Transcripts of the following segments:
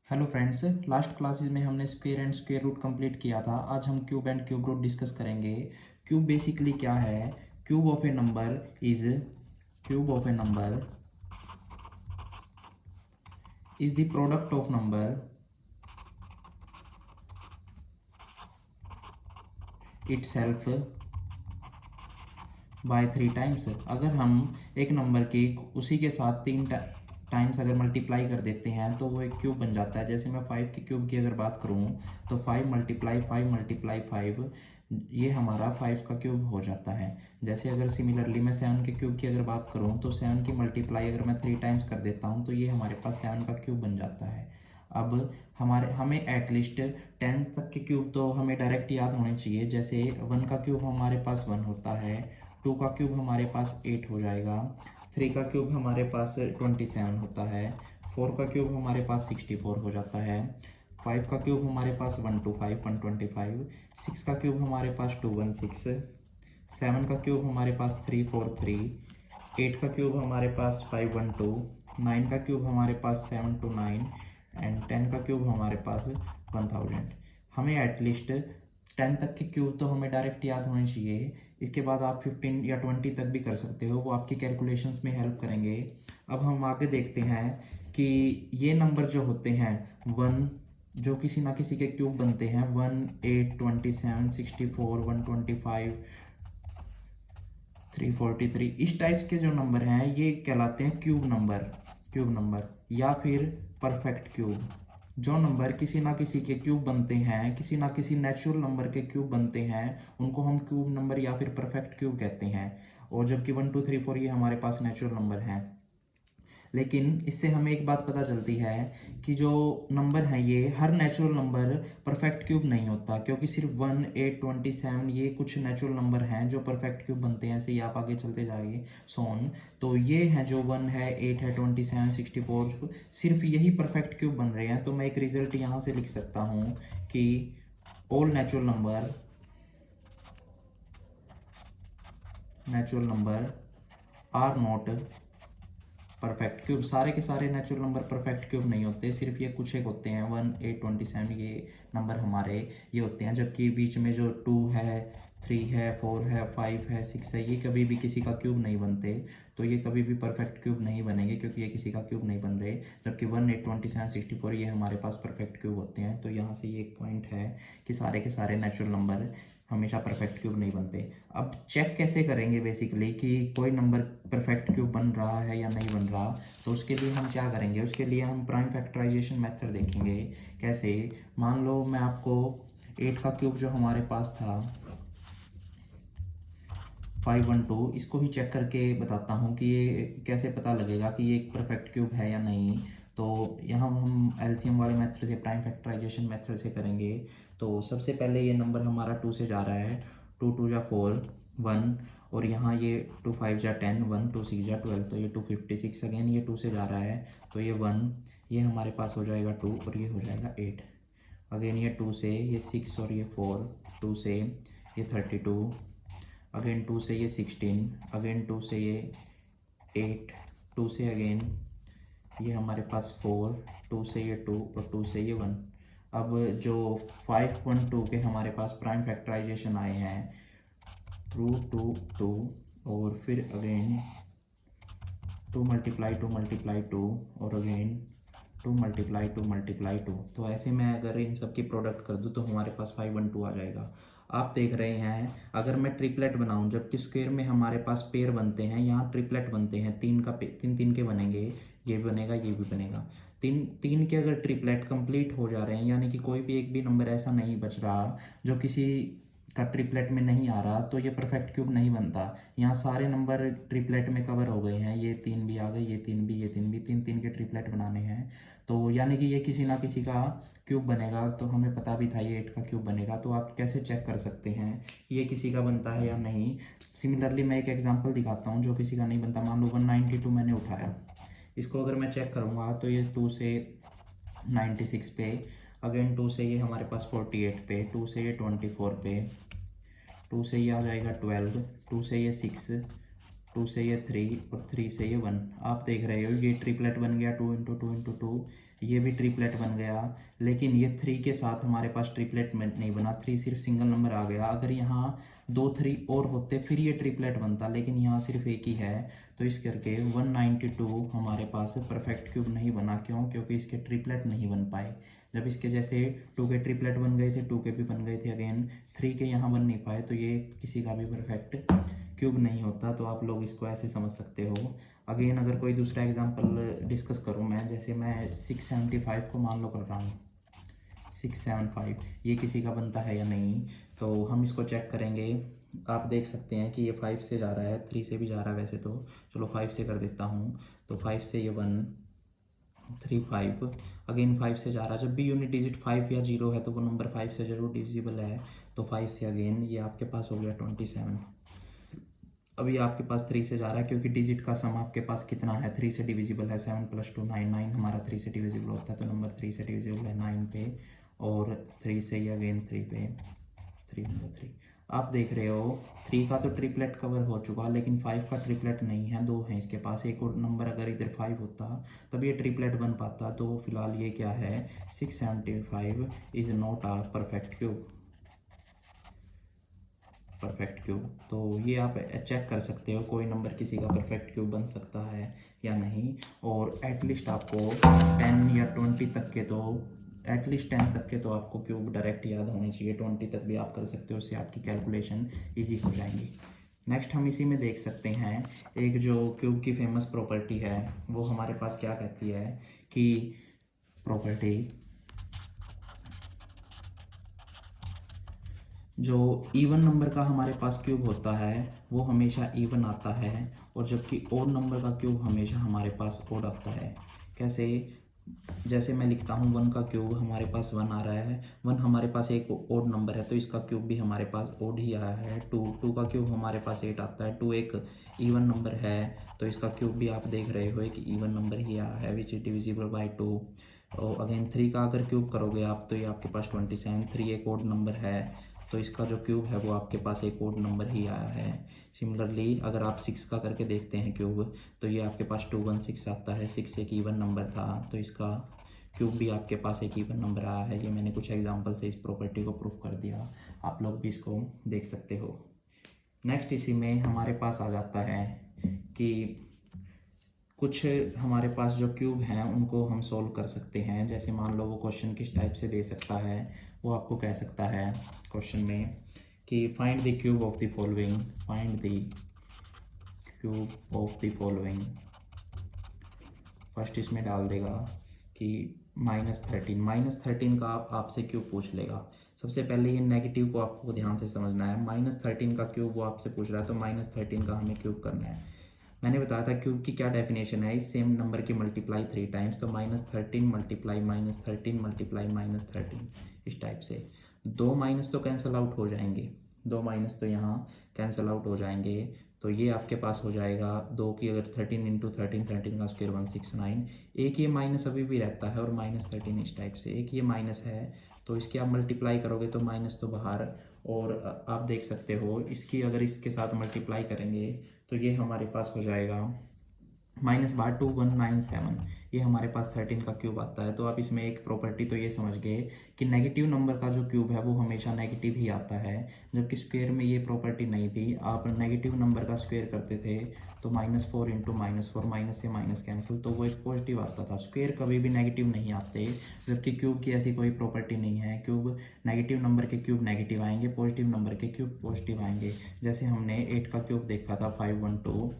Hello friends, last classes में हमने square and square root complete किया था। आज हम cube and cube root discuss करेंगे। क्यूब बेसिकली क्या है? Cube of a number is cube of a number is the product of number itself by 3 times. अगर हम एक नंबर के उसी के साथ 3 टाइम्स अगर मल्टीप्लाई कर देते हैं तो वो एक क्यूब बन जाता है। जैसे मैं 5 के क्यूब की अगर बात करूं तो 5 × 5 × 5 ये हमारा 5 का क्यूब हो जाता है। जैसे अगर सिमिलरली मैं 7 के क्यूब की अगर बात करूं तो 7 की मल्टीप्लाई अगर मैं 3 टाइम्स कर देता हूं तो ये हमारे पास 7 का क्यूब बन जाता है। अब हमें एटलीस्ट 10 तक के क्यूब तो हमें डायरेक्ट याद होने चाहिए। जैसे 1 का क्यूब हमारे पास 1 होता है, 2 का क्यूब हमारे पास 8 हो जाएगा, 3 का क्यूब हमारे पास 27 होता है, 4 का क्यूब हमारे पास 64 हो जाता है, 5 का क्यूब हमारे पास 125 125, 6 का क्यूब हमारे पास 216, 7 का क्यूब हमारे पास 343, 8 का क्यूब हमारे पास 512, 9 का क्यूब हमारे पास 729 एंड 10 का क्यूब हमारे पास 1000। हमें एटलीस्ट 10 तक के क्यूब तो हमें डायरेक्ट याद होने चाहिए। इसके बाद आप 15 या 20 तक भी कर सकते हो, वो आपकी कैलकुलेशंस में हेल्प करेंगे। अब हम आगे देखते हैं कि ये नंबर जो होते हैं 1 जो किसी ना किसी के क्यूब बनते हैं 1 8 27 64 125 343, इस टाइप्स के जो नंबर हैं ये कहलाते हैं क्यूब नंबर या फिर परफेक्ट क्यूब। जो नंबर किसी ना किसी के क्यूब बनते हैं, किसी ना किसी नेचुरल नंबर के क्यूब बनते हैं, उनको हम क्यूब नंबर या फिर परफेक्ट क्यूब कहते हैं। और जबकि 1 2 3 4 ये हमारे पास नेचुरल नंबर हैं। लेकिन इससे हमें एक बात पता चलती है कि जो नंबर है ये हर नेचुरल नंबर परफेक्ट क्यूब नहीं होता, क्योंकि सिर्फ 1 8 27 ये कुछ नेचुरल नंबर हैं जो परफेक्ट क्यूब बनते हैं। ऐसे ही आप आगे चलते जाइए सोन, तो ये हैं जो 1 है 8 है 27 64 सिर्फ यही परफेक्ट क्यूब बन रहे हैं। तो मैं एक रिजल्ट यहाँ से लिख सकता हूँ कि all natural number are not perfect cube. सारे के सारे नेचुरल नंबर परफेक्ट क्यूब नहीं होते, सिर्फ ये कुछ एक होते हैं 1 8 27 ये नंबर हमारे ये होते हैं। जबकि बीच में जो 2 है 3 है 4 है 5 है 6 है ये कभी भी किसी का क्यूब नहीं बनते। तो ये कभी भी परफेक्ट क्यूब नहीं बनेंगे क्योंकि ये किसी का क्यूब नहीं बन रहे। जबकि 1 8 27 64 ये हमारे पास परफेक्ट क्यूब होते हैं। तो यहाँ से ये एक पॉइंट है कि सारे के सारे नेचुरल नंबर हमेशा परफेक्ट क्यूब नहीं बनते। अब चेक कैसे करेंगे बेसिकली कि कोई नंबर परफेक्ट क्यूब बन रहा है या नहीं बन रहा? तो उसके लिए हम क्या करेंगे, उसके लिए हम प्राइम फैक्टराइजेशन मेथड देखेंगे। कैसे? मान लो मैं आपको 8 का क्यूब जो हमारे पास था 512, इसको ही चेक करके बताता हूँ कि ये कैसे पता लगेगा कि ये एक परफेक्ट क्यूब है या नहीं। तो यहाँ हम एलसीएम वाले मेथड से, प्राइम फैक्टराइजेशन मेथड से करेंगे। तो सबसे पहले ये नंबर हमारा 2 से जा रहा है, 2 2 जा 4 1, और यहाँ ये 2 5 जा 10 1 2 6 जा 12, तो ये 256। अगेन ये 2 से जा रहा है तो ये 1, ये हमारे पास हो जाएगा 2 और ये हो जाएगा 8। अगेन ये 2 से ये 6 और ये 4, 2 से ये 32, अगेन 2 से ये 16, अगेन 2 से ये 8, 2 से अगेन ये हमारे पास 4, 2 से ये 2 और 2 से ये 1। अब जो 512 के हमारे पास प्राइम फैक्टराइजेशन आए हैं 2 2 2 और फिर अगेन 2 × 2 और अगेन 2 × 2। तो ऐसे में अगर इन सब की प्रोडक्ट कर दूँ तो हमारे पास 512 आ जाएगा। आप देख रहे हैं अगर मैं ट्रिपलेट बनाऊं, जबकि स्क्वायर में हमारे पास पेयर बनते हैं, यहाँ ट्रिपलेट बनते हैं, 3 के बनेंगे, ये भी बनेगा ये भी बनेगा। 3 के अगर ट्रिपलेट कंप्लीट हो जा रहे हैं, यानी कि कोई भी एक भी नंबर ऐसा नहीं बच रहा जो किसी का ट्रिपलेट में नहीं आ रहा, तो ये परफेक्ट क्यूब नहीं बनता। यहाँ सारे नंबर ट्रिपलेट में कवर हो गए हैं, ये 3 भी आ गए, ये 3 भी, ये 3 भी, 3 के ट्रिपलेट बनाने हैं। तो यानी कि ये किसी ना किसी का क्यूब बनेगा। तो हमें पता भी था ये 8 का क्यूब बनेगा। तो आप कैसे चेक कर सकते हैं ये किसी का बनता है या नहीं? सिमिलरली मैं एक एग्जांपल दिखाता हूँ जो किसी का नहीं बनता। मान लो 192 मैंने उठाया, इसको अगर मैं चेक करूँगा तो ये 2 से 96 पे, अगेन 2 से ये हमारे पास 48 पे, 2 से ये 24 पे, 2 से ये आ जाएगा 12, 2 से ये 6, 2 से ये 3 और 3 से ये 1। आप देख रहे हो ये ट्रिपलेट बन गया 2 × 2 × 2, ये भी ट्रिपलेट बन गया, लेकिन ये 3 के साथ हमारे पास ट्रिपलेट नहीं बना, 3 सिर्फ सिंगल नंबर आ गया। अगर यहाँ 2 3 और होते फिर ये ट्रिपलेट बनता, लेकिन यहाँ सिर्फ एक ही है, तो इस करके 192 हमारे पास परफेक्ट क्यूब नहीं बना। क्यों? क्योंकि इसके ट्रिपलेट नहीं बन पाए। जब इसके जैसे 2 के ट्रिपलेट बन गए थे, 2 के भी बन गए थे, अगेन 3 के यहाँ बन नहीं पाए, तो ये किसी का भी परफेक्ट क्यूब नहीं होता। तो आप लोग इसको ऐसे समझ सकते हो। अगेन अगर कोई दूसरा एग्जांपल डिस्कस करूँ मैं, जैसे मैं 675 को मान लो कर रहा हूँ, 675 ये किसी का बनता है या नहीं, तो हम इसको चेक करेंगे। आप देख सकते हैं कि ये 5 से जा रहा है, 3 से भी जा रहा है वैसे तो, चलो 5 से कर देता हूँ। तो 5 से ये 1 3 5, अगेन 5 से जा रहा है। जब भी यूनिट डिजिट 5 या 0 है तो वो नंबर 5 से जरूर डिविजिबल है। तो 5 से अगेन ये आपके पास हो गया 27। अभी आपके पास 3 से जा रहा है, क्योंकि डिजिट का सम आपके पास कितना है, 3 से डिविजिबल है। 7 + 2 9, 9 हमारा 3 से डिविजिबल होता है, तो नंबर 3 से डिविजिबल है 9 पे, और 3 से ही अगेन 3 पे, 303। आप देख रहे हो 3 का तो ट्रिपलेट कवर हो चुका, लेकिन 5 का ट्रिपलेट नहीं है, 2 है इसके पास। एक और नंबर अगर इधर 5 होता तब ये ट्रिपलेट बन पाता। तो फिलहाल ये क्या है, 675 is not a perfect cube, perfect cube. तो ये आप चेक कर सकते हो कोई नंबर किसी का परफेक्ट क्यूब बन सकता है या नहीं। और एटलीस्ट आपको 10 या 20 तक के तो, एटलीस्ट 10 तक के तो आपको क्यूब डायरेक्ट याद होने चाहिए। 20 तक भी आप कर सकते हो, उससे आपकी कैलकुलेशन ईजी हो जाएंगी। नेक्स्ट हम इसी में देख सकते हैं एक जो क्यूब की फेमस प्रॉपर्टी है, वो हमारे पास क्या कहती है कि प्रॉपर्टी जो इवन नंबर का हमारे पास क्यूब होता है वो हमेशा इवन आता है, और जबकि ओड नंबर का क्यूब हमेशा हमारे पास ओड आता है। कैसे? जैसे मैं लिखता हूँ 1 का क्यूब हमारे पास 1 आ रहा है, 1 हमारे पास एक ओड नंबर है तो इसका क्यूब भी हमारे पास ओड ही आया है। 2 का क्यूब हमारे पास 8 आता है, 2 एक इवन नंबर है तो इसका क्यूब भी आप देख रहे हो कि इवन नंबर ही आया है, विच इज डिविजिबल बाई 2। और अगेन 3 का अगर क्यूब करोगे आप तो ये आपके पास 27, 3 एक ओड नंबर है तो इसका जो क्यूब है वो आपके पास एक ओड नंबर ही आया है। सिमिलरली अगर आप 6 का करके देखते हैं क्यूब तो ये आपके पास 216 आता है, 6 एक इवन नंबर था तो इसका क्यूब भी आपके पास एक इवन नंबर आया है। ये मैंने कुछ एग्जांपल से इस प्रॉपर्टी को प्रूफ कर दिया, आप लोग भी इसको देख सकते हो। नेक्स्ट इसी में हमारे पास आ जाता है कि कुछ हमारे पास जो क्यूब हैं उनको हम सोल्व कर सकते हैं। जैसे मान लो वो क्वेश्चन किस टाइप से दे सकता है, वो आपको कह सकता है क्वेश्चन में कि find the cube of the following, find the cube of the following. First इसमें डाल देगा कि -13 का आपसे क्यूब पूछ लेगा। सबसे पहले ये नेगेटिव को आपको ध्यान से समझना है। -13 का क्यूब वो आपसे पूछ रहा है तो -13 का हमें क्यूब करना है। मैंने बताया था क्यूब की क्या डेफिनेशन है, इस सेम नंबर की मल्टीप्लाई 3 टाइम्स, तो -13 मल्टीप्लाई -13 मल्टीप्लाई -13, इस टाइप से। 2 माइनस तो कैंसिल आउट हो जाएंगे, 2 माइनस तो यहाँ कैंसिल आउट हो जाएंगे, तो ये आपके पास हो जाएगा 2 की अगर 13 × 13, 13 का स्क्वायर 169। एक ये माइनस अभी भी रहता है और -13 इस टाइप से, एक ये माइनस है तो इसकी आप मल्टीप्लाई करोगे तो माइनस तो बाहर। और आप देख सकते हो इसकी अगर इसके साथ मल्टीप्लाई करेंगे तो ये हमारे पास हो जाएगा -2197, ये हमारे पास 13 का क्यूब आता है। तो आप इसमें एक प्रॉपर्टी तो ये समझ गए कि नेगेटिव नंबर का जो क्यूब है वो हमेशा नेगेटिव ही आता है, जबकि स्क्वायर में ये प्रॉपर्टी नहीं थी। आप नेगेटिव नंबर का स्क्वायर करते थे तो -4 × -4, माइनस से माइनस कैंसिल, तो वो एक पॉजिटिव आता था। स्क्वायर कभी भी नेगेटिव नहीं आते, जबकि क्यूब की ऐसी कोई प्रॉपर्टी नहीं है। क्यूब नेगेटिव नंबर के क्यूब नेगेटिव आएंगे, पॉजिटिव नंबर के क्यूब पॉजिटिव आएंगे। जैसे हमने 8 का क्यूब देखा था 512,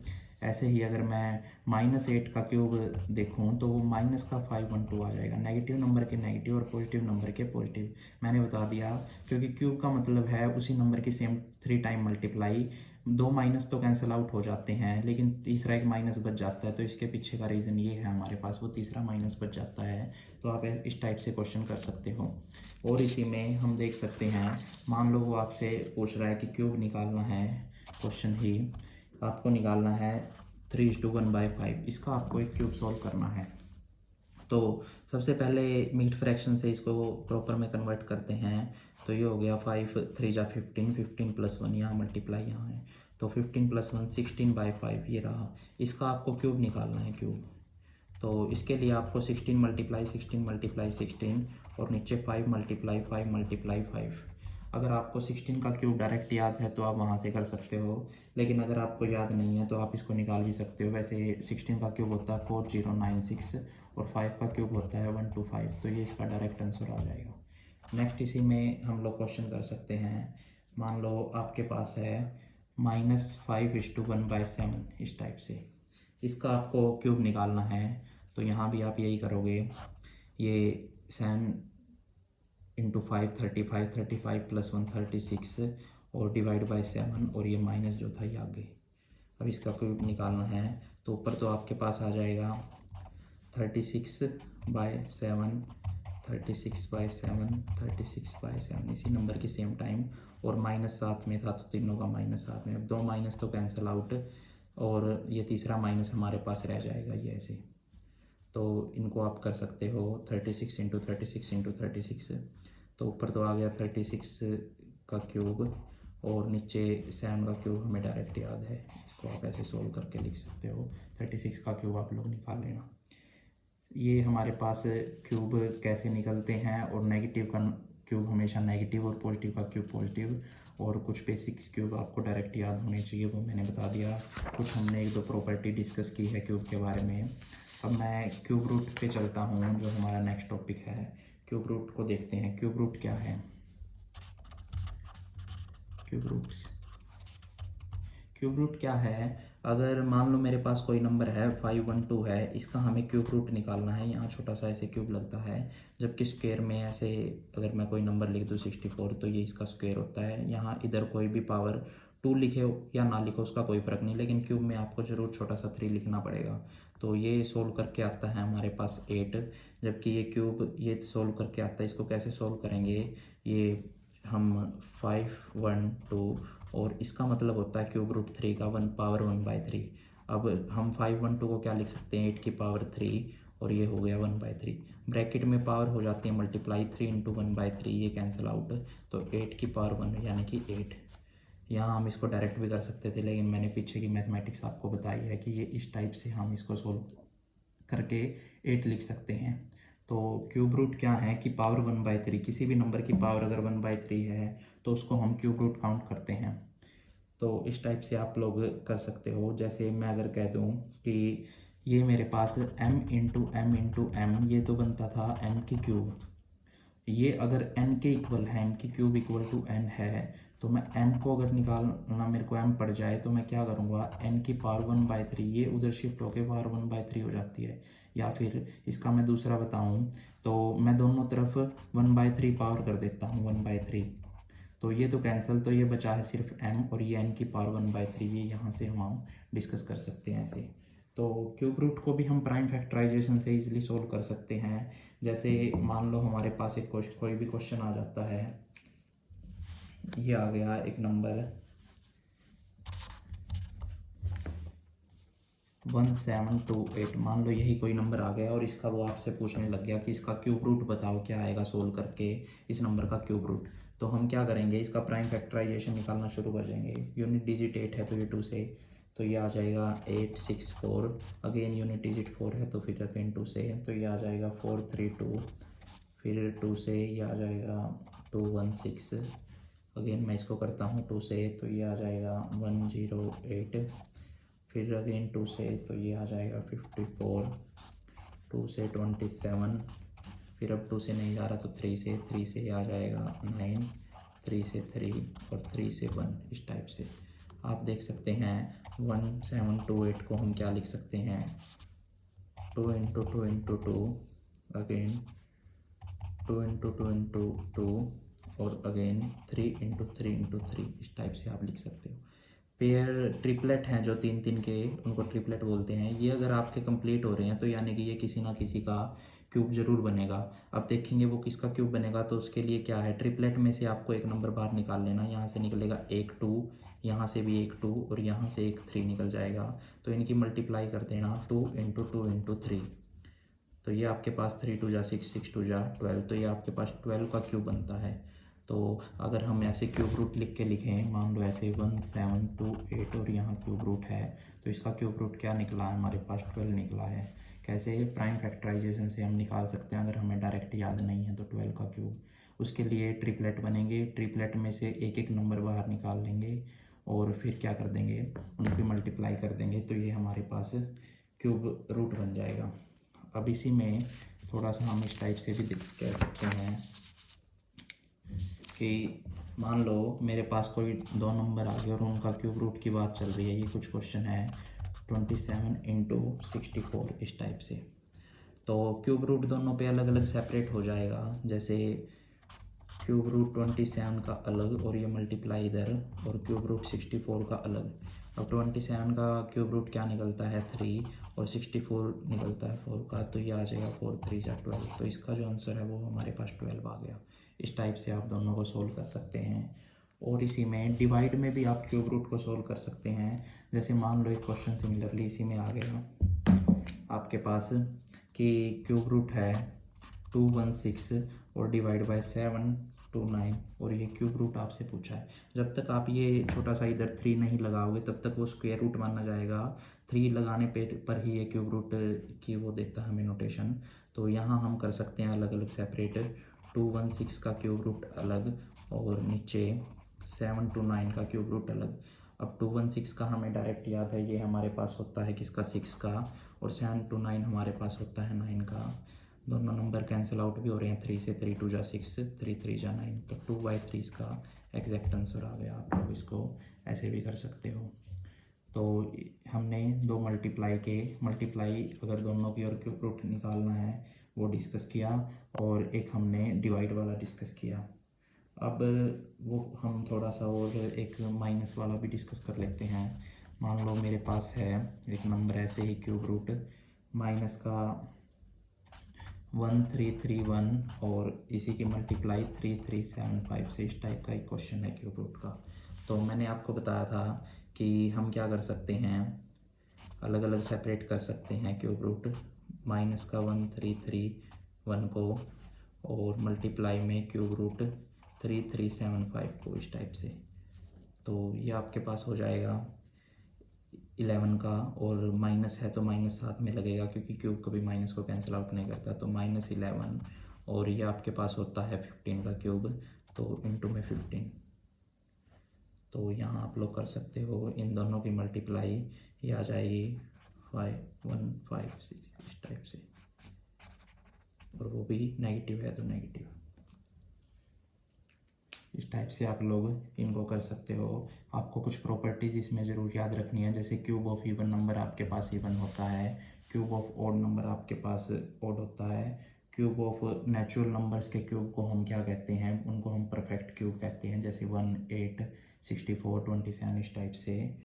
ऐसे ही अगर मैं -8 का क्यूब देखूं तो वो माइनस का 512 आ जाएगा। नेगेटिव नंबर के नेगेटिव और पॉजिटिव नंबर के पॉजिटिव, मैंने बता दिया, क्योंकि क्यूब का मतलब है उसी नंबर की सेम 3 टाइम मल्टीप्लाई। 2 माइनस तो कैंसिल आउट हो जाते हैं लेकिन तीसरा एक माइनस बच जाता है, तो इसके पीछे का रीज़न ये है हमारे पास, वो तीसरा माइनस बच जाता है। तो आप इस टाइप से क्वेश्चन कर सकते हो। और इसी में हम देख सकते हैं, मान लो वो आपसे पूछ रहा है कि क्यूब निकालना है, क्वेश्चन ही आपको निकालना है 3:1/5, इसका आपको एक क्यूब सॉल्व करना है। तो सबसे पहले मिक्स्ड फ्रैक्शन से इसको प्रॉपर में कन्वर्ट करते हैं, तो ये हो गया 5 3 जा 15, 15 + 1 यहाँ मल्टीप्लाई यहाँ है, तो 15 + 1 16/5 ये रहा। इसका आपको क्यूब निकालना है, क्यूब तो इसके लिए आपको 16 मल्टीप्लाई 16 मल्टीप्लाई 16 और नीचे 5 मल्टीप्लाई 5 मल्टीप्लाई 5। अगर आपको 16 का क्यूब डायरेक्ट याद है तो आप वहाँ से कर सकते हो, लेकिन अगर आपको याद नहीं है तो आप इसको निकाल भी सकते हो। वैसे 16 का क्यूब होता है 4096 और 5 का क्यूब होता है 125, तो ये इसका डायरेक्ट आंसर आ जाएगा। नेक्स्ट इसी में हम लोग क्वेश्चन कर सकते हैं। मान लो आपके पास है -5:1/7 इस टाइप से, इसका आपको क्यूब निकालना है। तो यहाँ भी आप यही करोगे, ये 7 × 5 35 35 + 1 36 और डिवाइड बाय 7 और ये माइनस जो था ये आगे। अब इसका क्यूब निकालना है तो ऊपर तो आपके पास आ जाएगा 36/7 36/7 36/7 इसी नंबर की सेम टाइम, और -7 में था तो तीनों का -7 में। अब 2 माइनस तो कैंसिल आउट और ये तीसरा माइनस हमारे पास रह जाएगा ये ऐसे। तो इनको आप कर सकते हो 36 × 36 × 36। तो ऊपर तो आ गया 36 का क्यूब और नीचे 7 का क्यूब हमें डायरेक्ट याद है, इसको आप ऐसे सोल्व करके लिख सकते हो। 36 का क्यूब आप लोग निकाल लेना। ये हमारे पास क्यूब कैसे निकलते हैं, और नेगेटिव का क्यूब हमेशा नेगेटिव और पॉजिटिव का क्यूब पॉजिटिव, और कुछ बेसिक्स क्यूब आपको डायरेक्ट याद होने चाहिए वो मैंने बता दिया। कुछ हमने 1-2 प्रॉपर्टी डिस्कस की है क्यूब के बारे में। अब मैं क्यूब रूट पे चलता हूँ, जो हमारा नेक्स्ट टॉपिक है। क्यूब रूट को देखते हैं। क्यूब रूट क्या है? क्यूब रूट क्या है? अगर मान लो मेरे पास कोई नंबर है 512 है, इसका हमें क्यूब रूट निकालना है। यहाँ छोटा सा ऐसे क्यूब लगता है, जबकि स्क्वायर में ऐसे अगर मैं कोई नंबर लिख दूँ 64 तो ये इसका स्क्वायर होता है। यहाँ इधर कोई भी पावर 2 लिखे या ना लिखो उसका कोई फ़र्क नहीं, लेकिन क्यूब में आपको ज़रूर छोटा सा 3 लिखना पड़ेगा। तो ये सोल्व करके आता है हमारे पास 8, जबकि ये क्यूब ये सोल्व करके आता है। इसको कैसे सोल्व करेंगे? ये हम 512 और इसका मतलब होता है क्यूब रूट 3 का 1/3। अब हम 512 को क्या लिख सकते हैं? 8 की पावर 3 और ये हो गया 1/3। ब्रैकेट में पावर हो जाती है मल्टीप्लाई, 3 × 1/3 ये कैंसिल आउट, तो 8 की पावर 1 यानी कि 8। यहाँ हम इसको डायरेक्ट भी कर सकते थे, लेकिन मैंने पीछे की मैथमेटिक्स आपको बताई है कि ये इस टाइप से हम इसको सोल्व करके 8 लिख सकते हैं। तो क्यूब रूट क्या है कि पावर 1/3, किसी भी नंबर की पावर अगर 1/3 है तो उसको हम क्यूब रूट काउंट करते हैं। तो इस टाइप से आप लोग कर सकते हो। जैसे मैं अगर कह दूं कि ये मेरे पास m × m ये तो बनता था m की क्यूब। ये अगर n के इक्वल है, m की क्यूब इक्वल टू n है, तो मैं m को अगर निकालना मेरे को m पड़ जाए तो मैं क्या करूँगा? n की पावर 1/3 ये उधर शिफ्ट होके पावर 1/3 हो जाती है। या फिर इसका मैं दूसरा बताऊँ तो मैं दोनों तरफ 1/3 पावर कर देता हूँ 1/3, तो ये तो कैंसिल, तो ये बचा है सिर्फ m और ये n की पावर 1/3। ये यहाँ से हम डिस्कस कर सकते हैं ऐसे। तो क्यूब रूट को भी हम प्राइम फैक्टराइजेशन से इजीली सोल्व कर सकते हैं। जैसे मान लो हमारे पास एक कोई भी क्वेश्चन आ जाता है, ये आ गया एक नंबर 1728, मान लो यही कोई नंबर आ गया और इसका वो आपसे पूछने लग गया कि इसका क्यूब रूट बताओ क्या आएगा सोल्व करके इस नंबर का क्यूब रूट। तो हम क्या करेंगे? इसका प्राइम फैक्टराइजेशन निकालना शुरू कर देंगे। यूनिट डिजिट 8 है तो ये 2 से, तो ये आ जाएगा 864। अगेन यूनिट डिजिट 4 है तो फिर अगेन 2 से, तो ये आ जाएगा 432। फिर 2 से ये आ जाएगा 216। अगेन मैं इसको करता हूँ 2 से, तो ये आ जाएगा 108। फिर अगेन 2 से, तो ये आ जाएगा 54। 2 से 27। फिर अब 2 से नहीं जा रहा तो 3 से, 3 से ये आ जाएगा 9। 3 से 3 और 3 से 1, इस टाइप से आप देख सकते हैं। 1728 को हम क्या लिख सकते हैं? 2 × 2 × 2, अगेन 2 × 2 × 2 और अगेन 3 × 3 × 3, इस टाइप से आप लिख सकते हो। पेयर ट्रिपलेट हैं जो 3-3 के, उनको ट्रिपलेट बोलते हैं। ये अगर आपके कंप्लीट हो रहे हैं तो यानी कि ये किसी ना किसी का क्यूब जरूर बनेगा। अब देखेंगे वो किसका क्यूब बनेगा, तो उसके लिए क्या है, ट्रिपलेट में से आपको एक नंबर बाहर निकाल लेना। यहाँ से निकलेगा 1 2, यहाँ से भी 1 2 और यहाँ से एक 3 निकल जाएगा। तो इनकी मल्टीप्लाई कर देना 2 × 2 × 3, तो ये आपके पास 3 2 जा 6, 6 2 जा 12, तो ये आपके पास 12 का क्यूब बनता है। तो अगर हम ऐसे क्यूब रूट लिख के लिखें, मान लो ऐसे 1728 और यहाँ क्यूब रूट है, तो इसका क्यूब रूट क्या निकला है हमारे पास? 12 निकला है। कैसे, प्राइम फैक्टराइजेशन से हम निकाल सकते हैं अगर हमें डायरेक्ट याद नहीं है तो 12 का क्यूब। उसके लिए ट्रिपलेट बनेंगे, ट्रिपलेट में से एक एक नंबर बाहर निकाल लेंगे और फिर क्या कर देंगे, उनको मल्टीप्लाई कर देंगे, तो ये हमारे पास क्यूब रूट बन जाएगा। अब इसी में थोड़ा सा हम इस टाइप से भी कह सकते हैं कि मान लो मेरे पास कोई दो नंबर आ गए और उनका क्यूब रूट की बात चल रही है, ये कुछ क्वेश्चन है 27 इंटू 64 इस टाइप से। तो क्यूब रूट दोनों पे अलग अलग सेपरेट हो जाएगा, जैसे क्यूब रूट 27 का अलग और ये मल्टीप्लाई इधर, और क्यूब रूट 64 का अलग। अब 27 का क्यूब रूट क्या निकलता है 3 और 64 निकलता है 4 का, तो ये आ जाएगा 4 3 जा 12। तो इसका जो आंसर है वो हमारे पास 12 आ गया। इस टाइप से आप दोनों को सोल्व कर सकते हैं। और इसी में डिवाइड में भी आप क्यूब रूट को सोल्व कर सकते हैं। जैसे मान लो एक क्वेश्चन सिमिलरली इसी में आ गया आपके पास कि क्यूब रूट है 216 और डिवाइड बाय 729 और ये क्यूब रूट आपसे पूछा है। जब तक आप ये छोटा सा इधर 3 नहीं लगाओगे तब तक वो स्क्वायर रूट माना जाएगा। 3 लगाने पर ही ये क्यूब रूट की वो देता है हमें नोटेशन। तो यहाँ हम कर सकते हैं अलग अलग सेपरेट, 216 का क्यूब रूट अलग और नीचे 729 का क्यूब रूट अलग। अब 216 का हमें डायरेक्ट याद है, ये हमारे पास होता है किसका 6 का, और 729 हमारे पास होता है 9 का। दोनों नंबर कैंसिल आउट भी हो रहे हैं, 3 से 3 2 जा 6, 3 3 जा 9, तो 2/3 इसका एग्जैक्ट आंसर आ गया। आप लोग इसको ऐसे भी कर सकते हो। तो हमने दो मल्टीप्लाई अगर दोनों की और क्यूब रूट निकालना है वो डिस्कस किया, और एक हमने डिवाइड वाला डिस्कस किया। अब वो हम थोड़ा सा और एक माइनस वाला भी डिस्कस कर लेते हैं। मान लो मेरे पास है एक नंबर ऐसे ही क्यूब रूट माइनस का 1331 और इसी की मल्टीप्लाई 3375 से, इस टाइप का एक क्वेश्चन है क्यूब रूट का। तो मैंने आपको बताया था कि हम क्या कर सकते हैं, अलग अलग सेपरेट कर सकते हैं क्यूब रूट, माइनस का 1331 को और मल्टीप्लाई में क्यूब रूट 3375 को, इस टाइप से। तो ये आपके पास हो जाएगा 11 का, और माइनस है तो माइनस साथ में लगेगा क्योंकि क्यूब कभी माइनस को कैंसिल आउट नहीं करता, तो -11, और ये आपके पास होता है 15 का क्यूब, तो इंटू में 15। तो यहाँ आप लोग कर सकते हो इन दोनों की मल्टीप्लाई, ये आ जाएगी 5156 इस टाइप से, और वो भी नेगेटिव है तो नेगेटिव। इस टाइप से आप लोग इनको कर सकते हो। आपको कुछ प्रॉपर्टीज़ इसमें ज़रूर याद रखनी है, जैसे क्यूब ऑफ इवन नंबर आपके पास इवन होता है, क्यूब ऑफ ऑड नंबर आपके पास ऑड होता है, क्यूब ऑफ नेचुरल नंबर्स के क्यूब को हम क्या कहते हैं, उनको हम परफेक्ट क्यूब कहते हैं, जैसे 1 8 64 27 इस टाइप से।